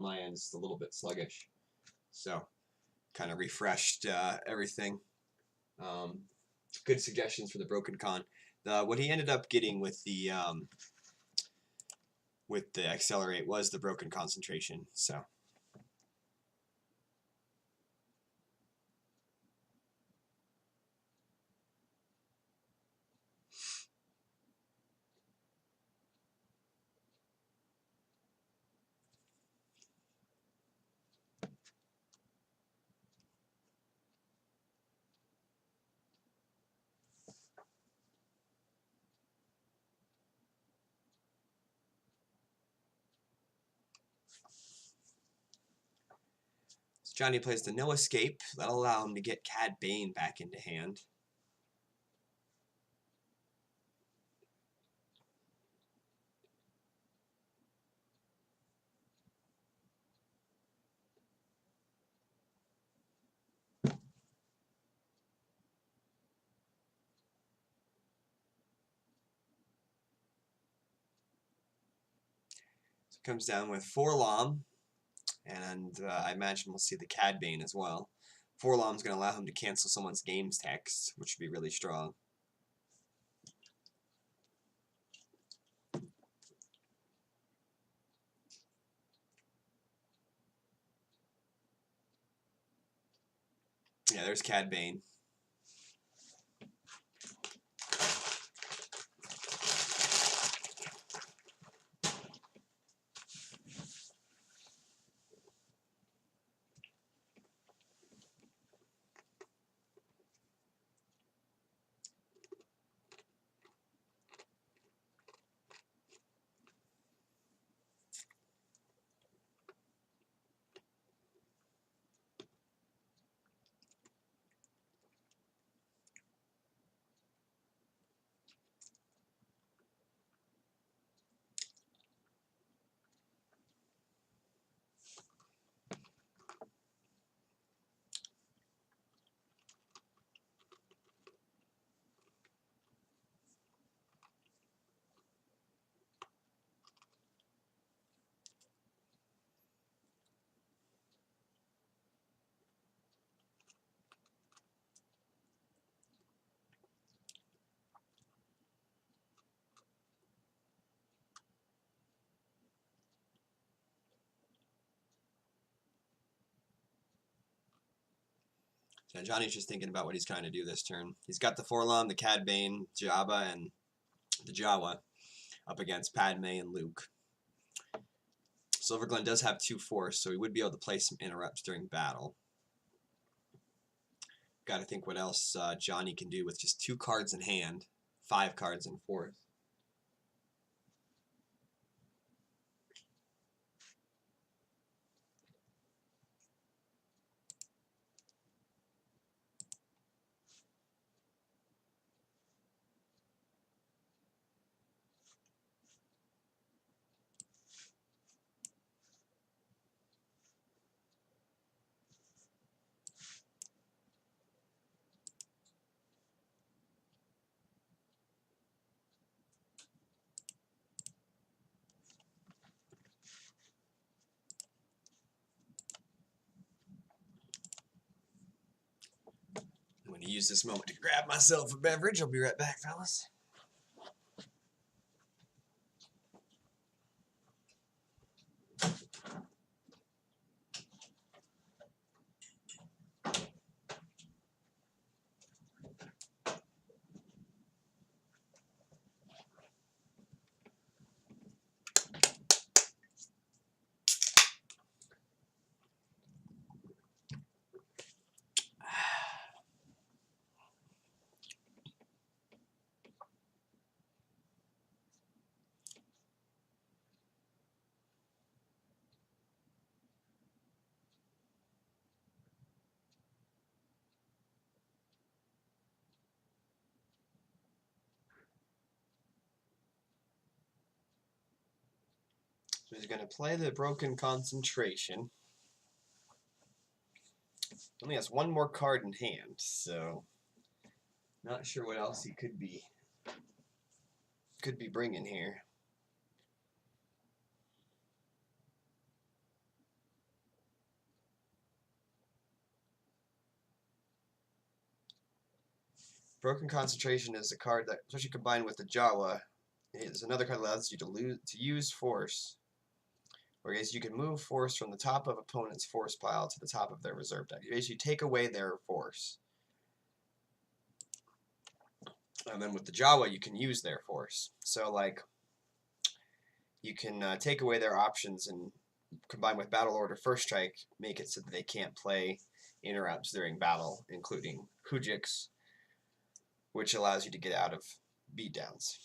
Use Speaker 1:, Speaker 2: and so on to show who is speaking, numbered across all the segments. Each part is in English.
Speaker 1: my end, it's a little bit sluggish. So, kind of refreshed everything. Good suggestions for the broken con. What he ended up getting with the accelerate was the broken concentration. So. Johnny plays the no escape. That'll allow him to get Cad Bane back into hand. So comes down with Forlom, and I imagine we'll see the Cad Bane as well. Forlom's going to allow him to cancel someone's game's text, which would be really strong. Yeah, there's Cad Bane. So Johnny's just thinking about what he's trying to do this turn. He's got the Forlom, the Cad Bane, Jabba, and the Jawa up against Padme and Luke. Silverglen does have 2 force, so he would be able to play some interrupts during battle. Got to think what else Johnny can do with just 2 cards in hand, 5 cards in force. I'm going to use this moment to grab myself a beverage. I'll be right back, fellas. So he's going to play the broken concentration. Only has 1 more card in hand, so not sure what else he could be bringing here. Broken Concentration is a card that, especially combined with the Jawa, is another card that allows you to use force. Whereas you can move force from the top of opponent's force pile to the top of their reserve deck. You basically take away their force. And then with the Jawa, you can use their force. So, like, you can take away their options and combine with Battle Order First Strike, make it so that they can't play interrupts during battle, including Kujiks, which allows you to get out of beatdowns.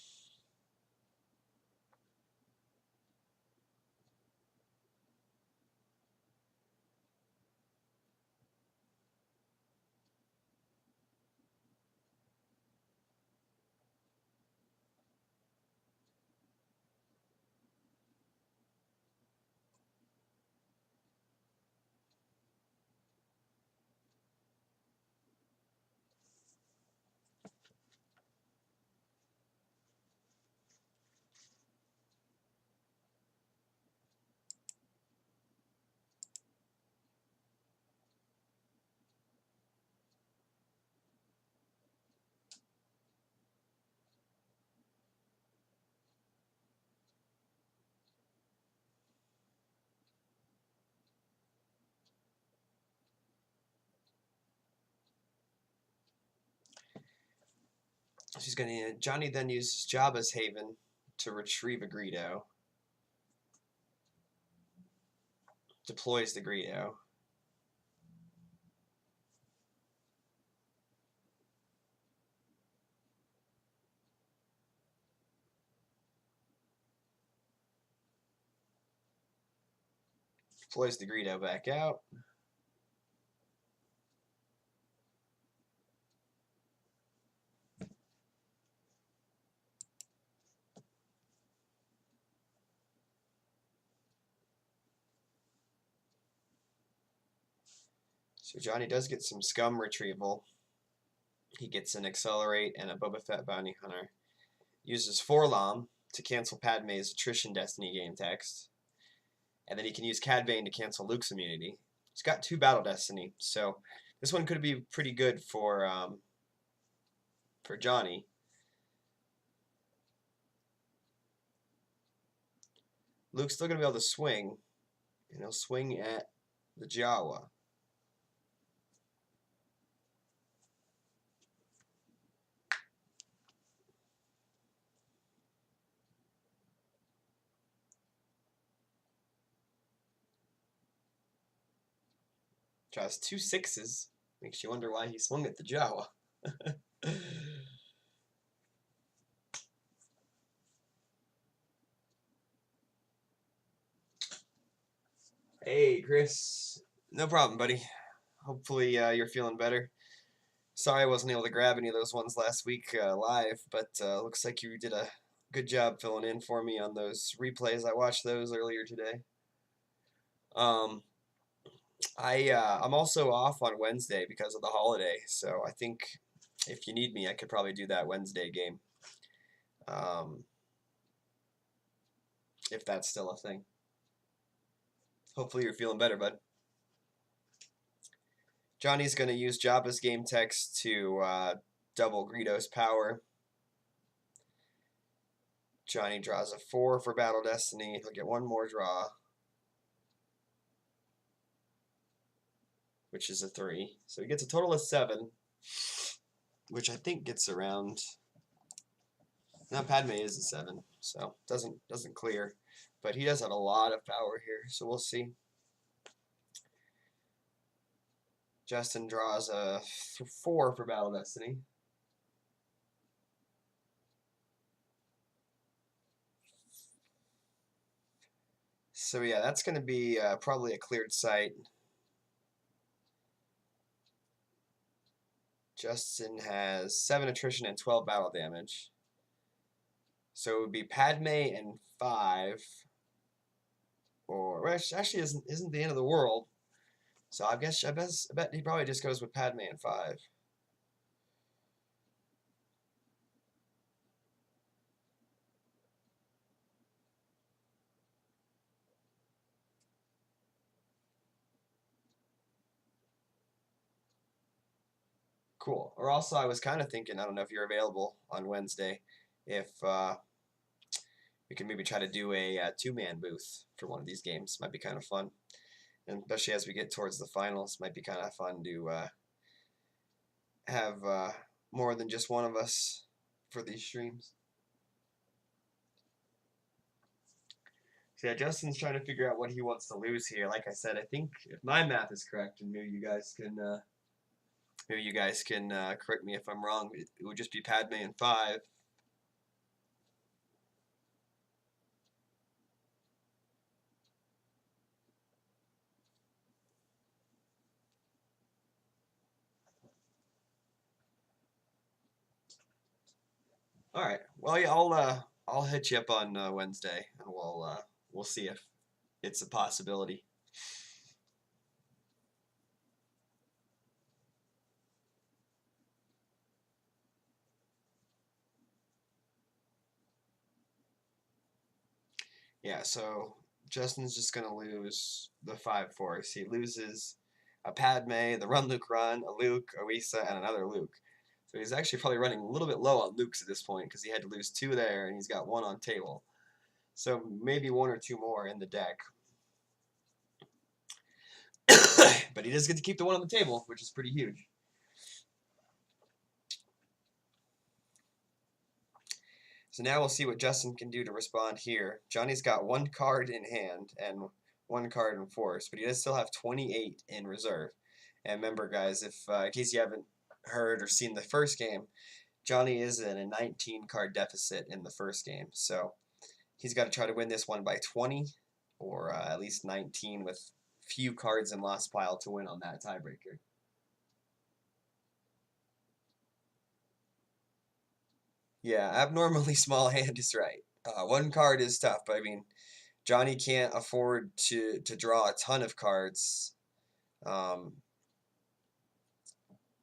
Speaker 1: She's gonna. Johnny then uses Jabba's Haven to retrieve a Greedo. Deploys the Greedo. Deploys the Greedo back out. So Johnny does get some scum retrieval. He gets an Accelerate and a Boba Fett Bounty Hunter. Uses Forlom to cancel Padme's Attrition Destiny game text. And then he can use Cad Bane to cancel Luke's immunity. He's got 2 Battle Destiny, so this one could be pretty good for Johnny. Luke's still going to be able to swing, and he'll swing at the Jawa. Draws 2 6s. Makes you wonder why he swung at the Jawa. Hey, Chris. No problem, buddy. Hopefully you're feeling better. Sorry I wasn't able to grab any of those ones last week live, but looks like you did a good job filling in for me on those replays. I watched those earlier today. I'm also off on Wednesday because of the holiday, so I think if you need me, I could probably do that Wednesday game. If that's still a thing. Hopefully you're feeling better, bud. Johnny's going to use Jabba's game text to double Greedo's power. Johnny draws a 4 for Battle Destiny. He'll get 1 more draw, which is a 3. So he gets a total of 7, which I think gets around. Now Padme is a 7, so doesn't clear, but he does have a lot of power here. So we'll see. Justin draws a 4 for Battle Destiny. So yeah, that's going to be probably a cleared site. Justin has 7 attrition and 12 battle damage. So it would be Padme and 5. Or well, actually isn't the end of the world. So I bet he probably just goes with Padme and 5. Cool. Or also, I was kind of thinking, I don't know if you're available on Wednesday, if we can maybe try to do a two-man booth for one of these games. Might be kind of fun. And especially as we get towards the finals, might be kind of fun to have more than just one of us for these streams. So yeah, Justin's trying to figure out what he wants to lose here. Like I said, I think if my math is correct, and maybe you guys can correct me if I'm wrong, it would just be Padme in 5. All right. Well, yeah, I'll hit you up on Wednesday, and we'll see if it's a possibility. Yeah. So Justin's just gonna lose the 5 force. He loses a Padme, the Run Luke Run, a Luke, a Wisa, and another Luke. So he's actually probably running a little bit low on Lukes at this point because he had to lose 2 there, and he's got 1 on table. So maybe 1 or 2 more in the deck. But he does get to keep the 1 on the table, which is pretty huge. So now we'll see what Justin can do to respond here. Johnny's got 1 card in hand and 1 card in force, but he does still have 28 in reserve. And remember, guys, if in case you haven't heard or seen the first game, Johnny is in a 19 card deficit in the first game. So he's got to try to win this one by 20 or at least 19 with few cards in lost pile to win on that tiebreaker. Yeah, abnormally small hand is right. 1 card is tough, but I mean, Johnny can't afford to draw a ton of cards.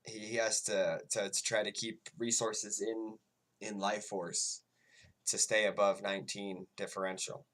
Speaker 1: He has to try to keep resources in life force to stay above 19 differential.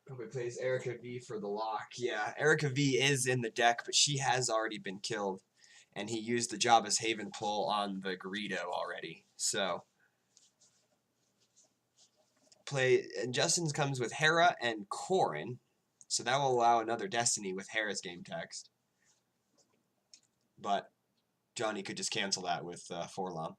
Speaker 1: Hope it plays Erica V for the lock. Yeah, Erica V is in the deck, but she has already been killed. And he used the Jabba's Haven pull on the Greedo already. So and Justin's comes with Hera and Corrin. So that will allow another Destiny with Hera's game text. But Johnny could just cancel that with Forlom.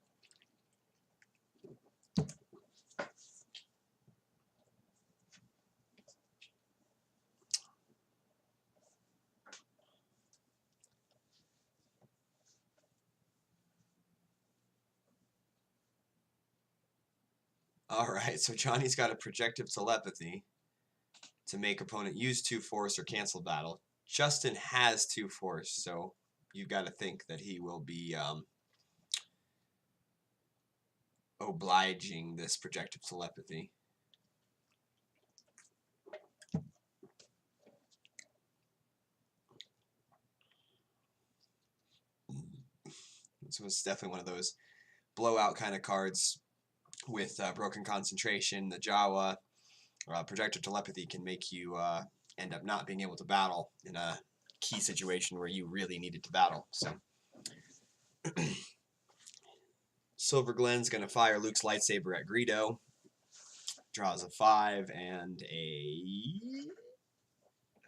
Speaker 1: Alright, so Johnny's got a Projective Telepathy to make opponent use 2 force or cancel battle. Justin has 2 force, so you've got to think that he will be obliging this Projective Telepathy. So it's definitely one of those blowout kind of cards with Broken Concentration. The Jawa Projective Telepathy can make you end up not being able to battle in a key situation where you really needed to battle. So Silverglen's going to fire Luke's lightsaber at Greedo. Draws a 5 and a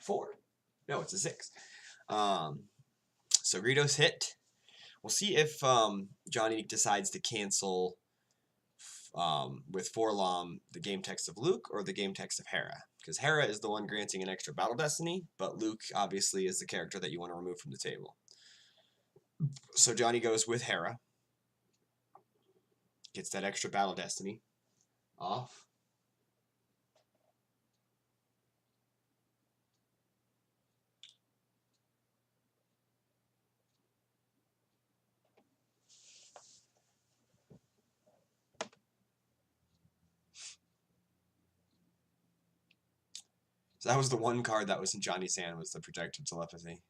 Speaker 1: 4. No, it's a 6. So Greedo's hit. We'll see if Johnny decides to cancel with Forlom the game text of Luke or the game text of Hera. Because Hera is the one granting an extra battle destiny, but Luke obviously is the character that you want to remove from the table. So Johnny goes with Hera. Gets that extra Battle Destiny off. So that was the one card that was in Johnny's hand, was the Projective Telepathy.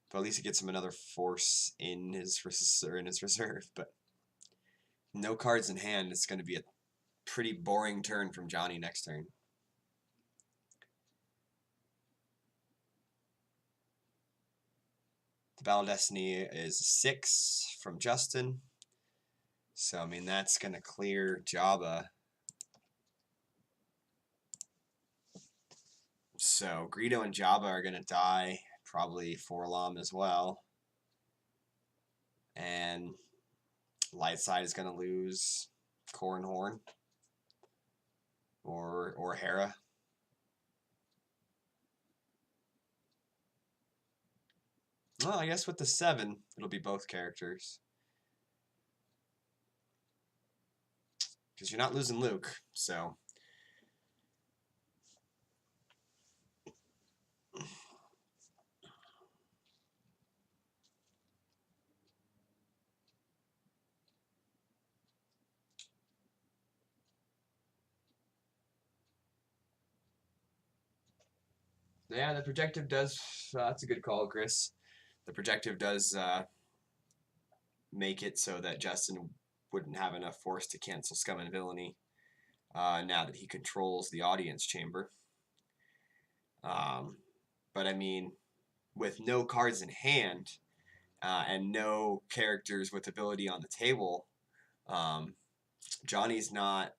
Speaker 1: But at least he gets him another force in his reserve. But no cards in hand. It's going to be a pretty boring turn from Johnny next turn. The Battle Destiny is 6 from Justin. So, I mean, that's going to clear Jabba. So, Greedo and Jabba are going to die. Probably Forlom as well. And Light Side is going to lose Corn Horn. Or Hera. Well, I guess with the 7, it'll be both characters. Because you're not losing Luke, so... Yeah, the Projective does... that's a good call, Chris. The Projective does make it so that Justin wouldn't have enough force to cancel Scum and Villainy now that he controls the audience chamber. But I mean, with no cards in hand and no characters with ability on the table, Johnny's not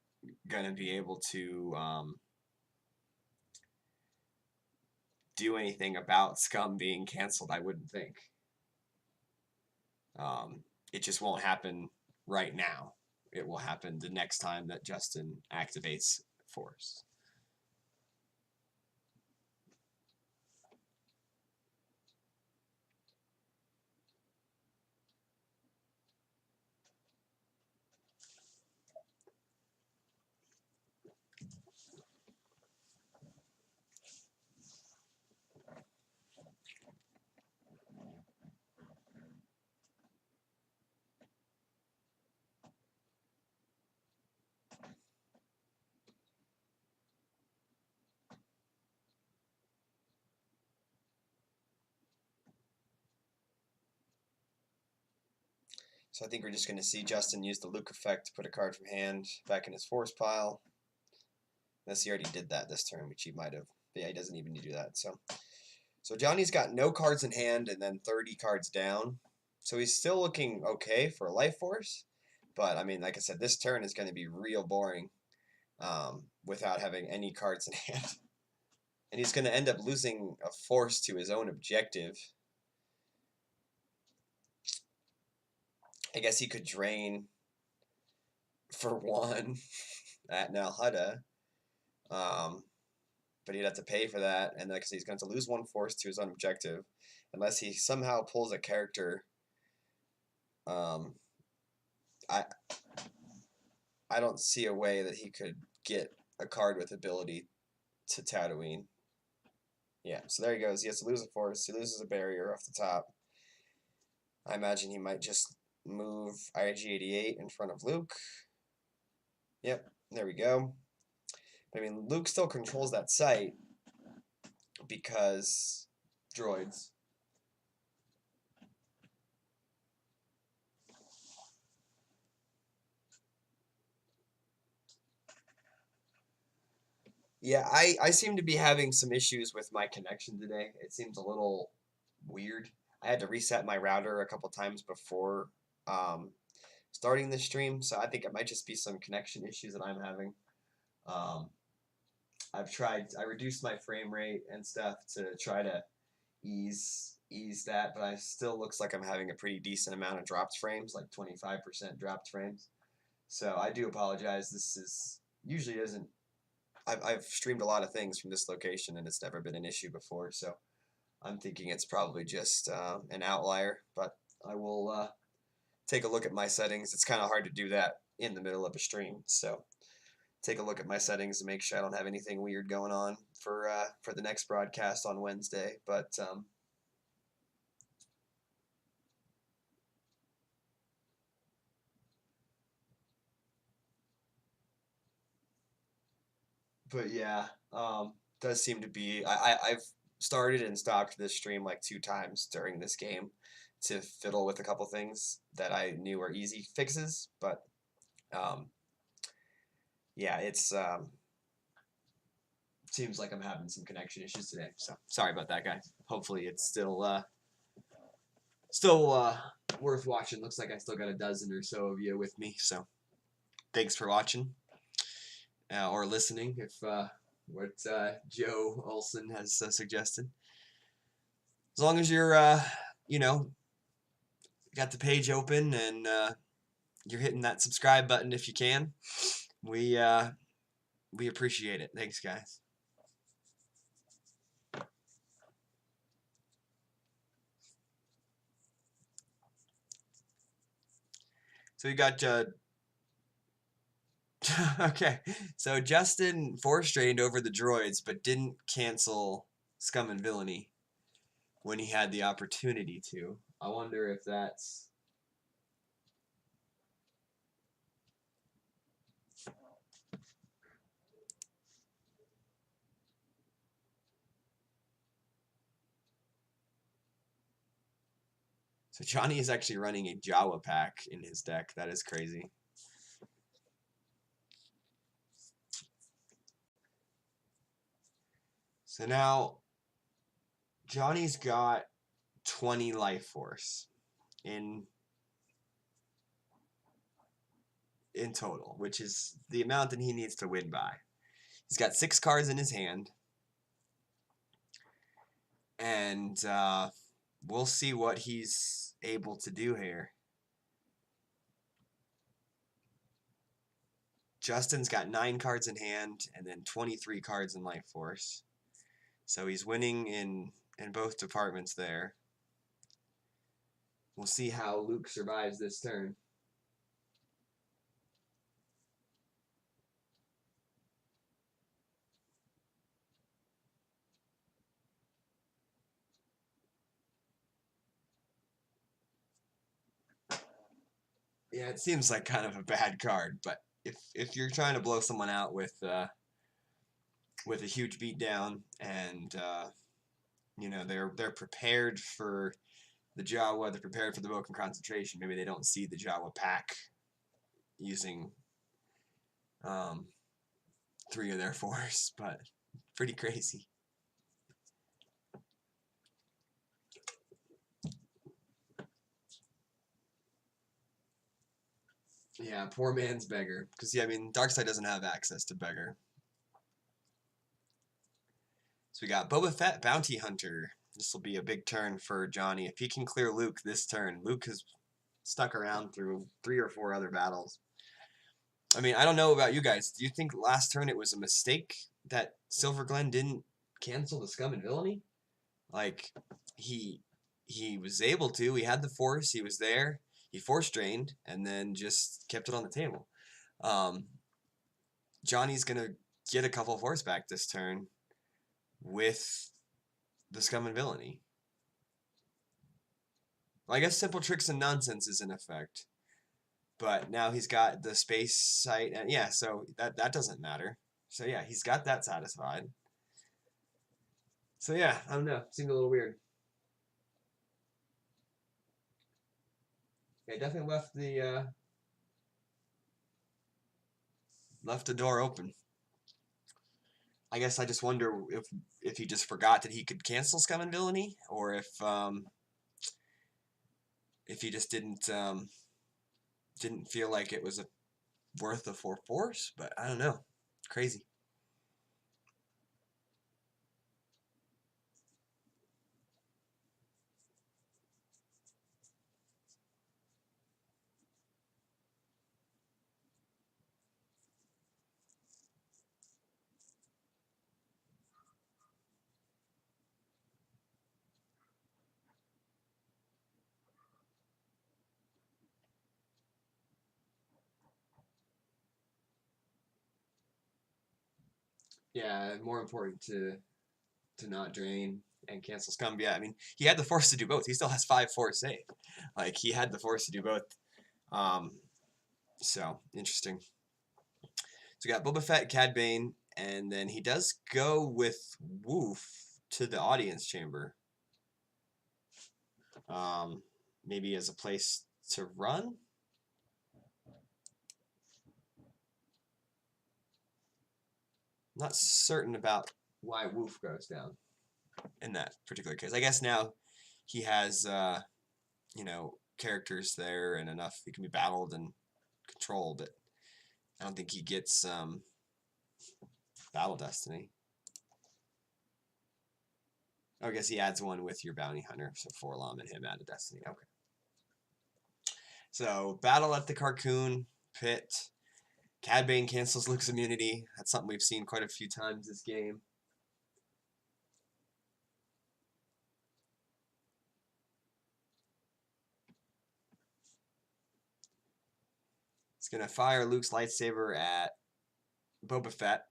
Speaker 1: going to be able to do anything about Scum being canceled, I wouldn't think. It just won't happen right now. It will happen the next time that Justin activates Force. So I think we're just going to see Justin use the Luke effect to put a card from hand back in his force pile. Unless he already did that this turn, which he might have. But yeah, he doesn't even need to do that. So Johnny's got no cards in hand and then 30 cards down. So he's still looking okay for a life force. But, I mean, like I said, this turn is going to be real boring without having any cards in hand. And he's going to end up losing a force to his own objective. I guess he could drain for 1 at Nalhutta. But he'd have to pay for that, and like I said, he's going to lose 1 force to his own objective, unless he somehow pulls a character. I don't see a way that he could get a card with ability to Tatooine. Yeah, so there he goes. He has to lose a force. He loses a barrier off the top. I imagine he might just move IG-88 in front of Luke. Yep, there we go. I mean, Luke still controls that site because droids. Yeah, I seem to be having some issues with my connection today. It seems a little weird. I had to reset my router a couple times before starting the stream, so I think it might just be some connection issues that I'm having. I reduced my frame rate and stuff to try to ease that, but I still looks like I'm having a pretty decent amount of dropped frames, like 25% dropped frames. So I do apologize. This is usually isn't. I've streamed a lot of things from this location, and it's never been an issue before. So I'm thinking it's probably just an outlier, but I will take a look at my settings. It's kind of hard to do that in the middle of a stream, so take a look at my settings and make sure I don't have anything weird going on for the next broadcast on Wednesday. But yeah, does seem to be. I've started and stopped this stream like 2 times during this game to fiddle with a couple things that I knew were easy fixes, but yeah, it's seems like I'm having some connection issues today. So sorry about that, guys. Hopefully it's still worth watching. Looks like I still got a dozen or so of you with me. So thanks for watching or listening. If what Joe Olson has suggested, as long as you're got the page open and you're hitting that subscribe button if you can, we appreciate it. Thanks, guys. So we got okay. So Justin four-strained over the droids, but didn't cancel Scum and Villainy when he had the opportunity to. I wonder if that's. So Johnny is actually running a Jawa pack in his deck. That is crazy. So now Johnny's got 20 life force in total, which is the amount that he needs to win by. He's got 6 cards in his hand, and we'll see what he's able to do here. Justin's got 9 cards in hand and then 23 cards in life force. So he's winning in both departments there. We'll see how Luke survives this turn. Yeah, it seems like kind of a bad card, but if you're trying to blow someone out with a huge beatdown and they're prepared for the Jawa, they're prepared for the Vulcan concentration. Maybe they don't see the Jawa pack using 3 of their force, but pretty crazy. Yeah, poor man's Beggar. Because, yeah, I mean, Darkseid doesn't have access to Beggar. So we got Boba Fett, Bounty Hunter. This will be a big turn for Johnny. If he can clear Luke this turn, Luke has stuck around through 3 or 4 other battles. I mean, I don't know about you guys. Do you think last turn it was a mistake that Silverglen didn't cancel the Scum and Villainy? Like, he was able to. He had the force. He was there. He force-drained and then just kept it on the table. Johnny's going to get a couple force back this turn with the Scum and Villainy. Well, I guess Simple Tricks and Nonsense is in effect. But now he's got the space sight, and yeah, so that doesn't matter. So yeah, he's got that satisfied. So yeah, I don't know. Seemed a little weird. Yeah, definitely left the door open. I guess I just wonder if he just forgot that he could cancel Scum and Villainy, or if he just didn't feel like it was worth the 4 force. But I don't know. Crazy. Yeah, more important to not drain and cancel scum. Yeah, I mean, he had the force to do both. He still has 5/4 save. Like, he had the force to do both. So, interesting. So we got Boba Fett, Cad Bane, and then he does go with Woof to the audience chamber. Maybe as a place to run? Not certain about why Woof goes down in that particular case. I guess now he has, you know, characters there and enough he can be battled and controlled, but I don't think he gets Battle Destiny. I guess he adds one with your bounty hunter, so 4 Lam and him add a Destiny. Okay. So, battle at the Carcoon Pit. Cad Bane cancels Luke's immunity. That's something we've seen quite a few times this game. It's going to fire Luke's lightsaber at Boba Fett.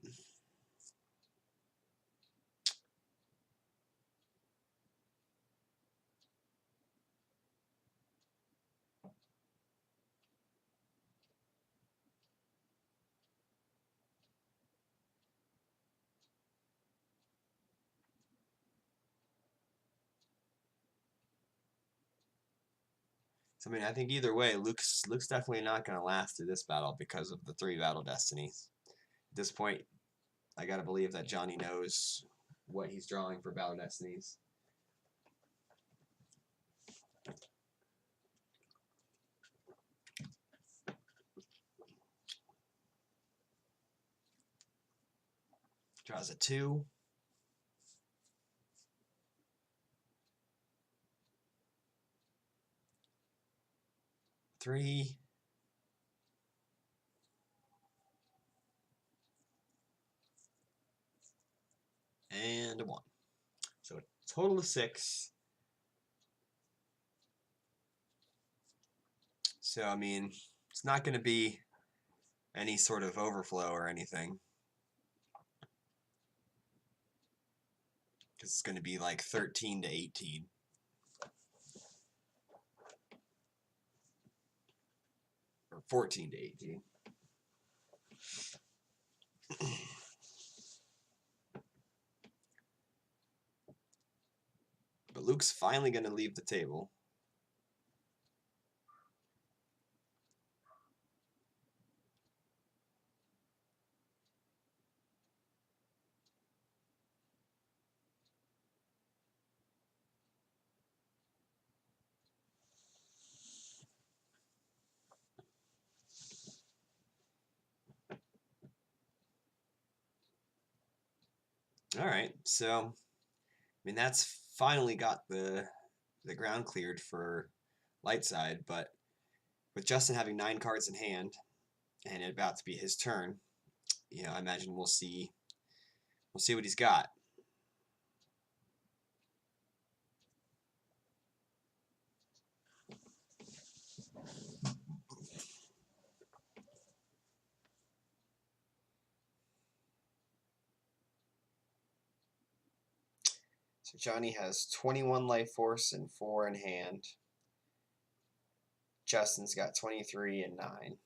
Speaker 1: So, I mean, I think either way, Luke's definitely not going to last through this battle because of the 3 Battle Destinies. At this point, I got to believe that Johnny knows what he's drawing for Battle Destinies. Draws a 2. Three. And a 1. So a total of 6. So, I mean, it's not going to be any sort of overflow or anything. Because it's going to be like 13 to 18. Or 14 to 18. But Luke's finally going to leave the table. All right, so I mean that's finally got the ground cleared for light side, but with Justin having 9 cards in hand and it about to be his turn, you know, I imagine we'll see what he's got. So Johnny has 21 life force and 4 in hand. Justin's got 23 and 9.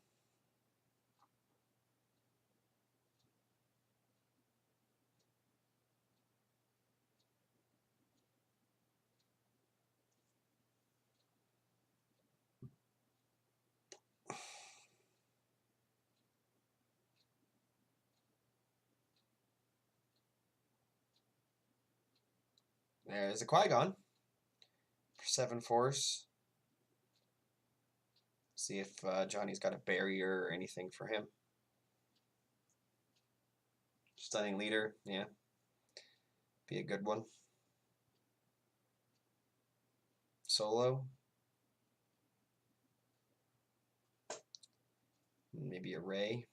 Speaker 1: There's a Qui-Gon for 7 force. See if Johnny's got a barrier or anything for him. Stunning leader, yeah. Be a good one. Solo. Maybe a Ray.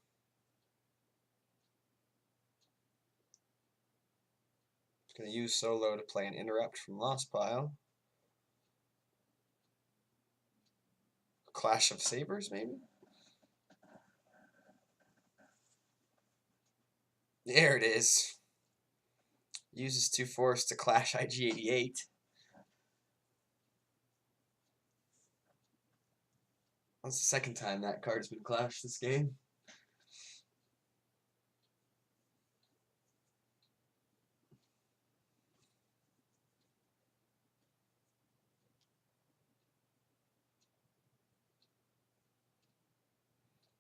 Speaker 1: Going to use Solo to play an interrupt from Lost Pile. Clash of Sabers, maybe? There it is. Uses 2 force to clash IG-88. That's the second time that card's been clashed this game.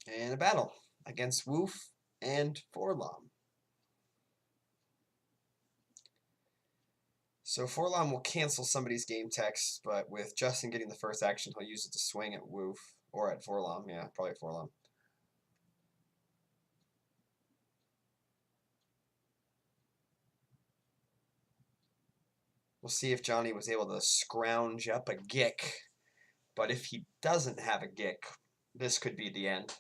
Speaker 1: And a battle against Woof and Forlom. So Forlom will cancel somebody's game text, but with Justin getting the first action, he'll use it to swing at Woof or at Forlom. Yeah, probably at Forlom. We'll see if Johnny was able to scrounge up a Gick, but if he doesn't have a Gick, this could be the end.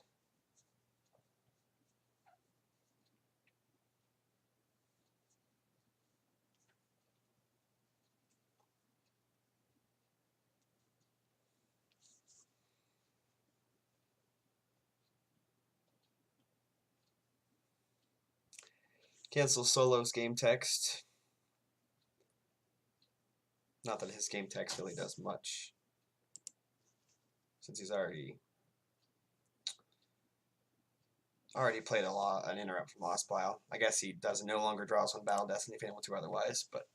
Speaker 1: Cancel Solo's game text. Not that his game text really does much, since he's already played an interrupt from Lost Pile. I guess he no longer draws on Battle Destiny if able to otherwise, but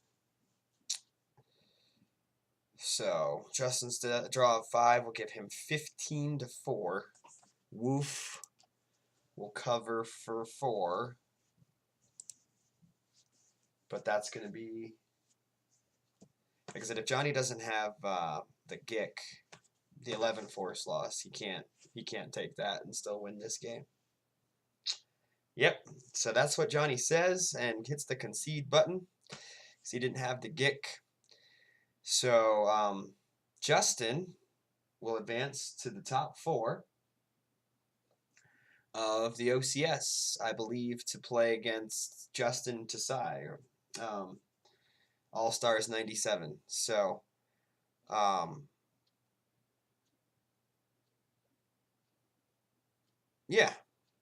Speaker 1: so Justin's draw of 5 will give him 15 to 4. Woof will cover for 4, but that's going to be because if Johnny doesn't have the Gick, the 11 force loss, he can't take that and still win this game. Yep, so that's what Johnny says and hits the concede button because he didn't have the Gick. So Justin will advance to the top 4 of the OCS, I believe, to play against Justin Tasai, All Stars 97. So yeah,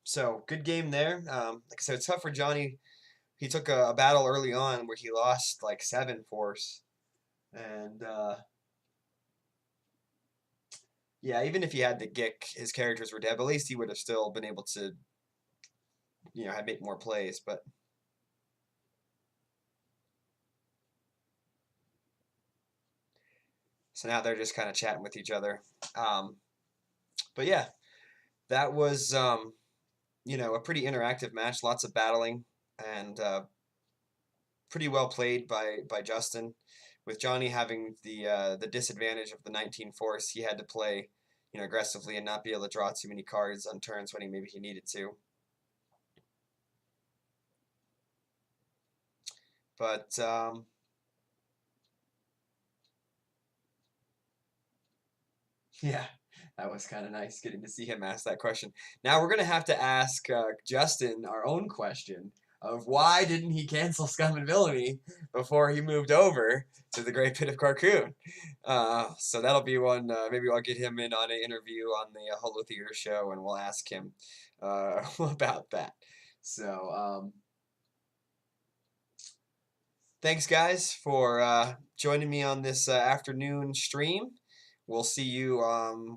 Speaker 1: so good game there. Like I said, it's tough for Johnny. He took a battle early on where he lost like 7 force, and yeah, even if he had the Gick, his characters were dead, but at least he would have still been able to, make more plays. But so now they're just kind of chatting with each other. But yeah, that was, a pretty interactive match, lots of battling, and pretty well played by Justin. With Johnny having the disadvantage of the 19 force, he had to play, aggressively and not be able to draw too many cards on turns when maybe he needed to. But yeah, that was kind of nice getting to see him ask that question. Now we're gonna have to ask Justin our own question of why didn't he cancel Scum and Villainy before he moved over to the Great Pit of Carcoon? So that'll be one. Maybe I'll get him in on an interview on the Holo Theater show, and we'll ask him about that. So thanks, guys, for joining me on this afternoon stream. We'll see you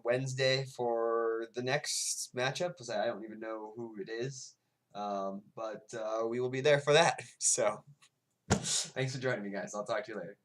Speaker 1: Wednesday for the next matchup. I don't even know who it is. But we will be there for that. So thanks for joining me, guys. I'll talk to you later.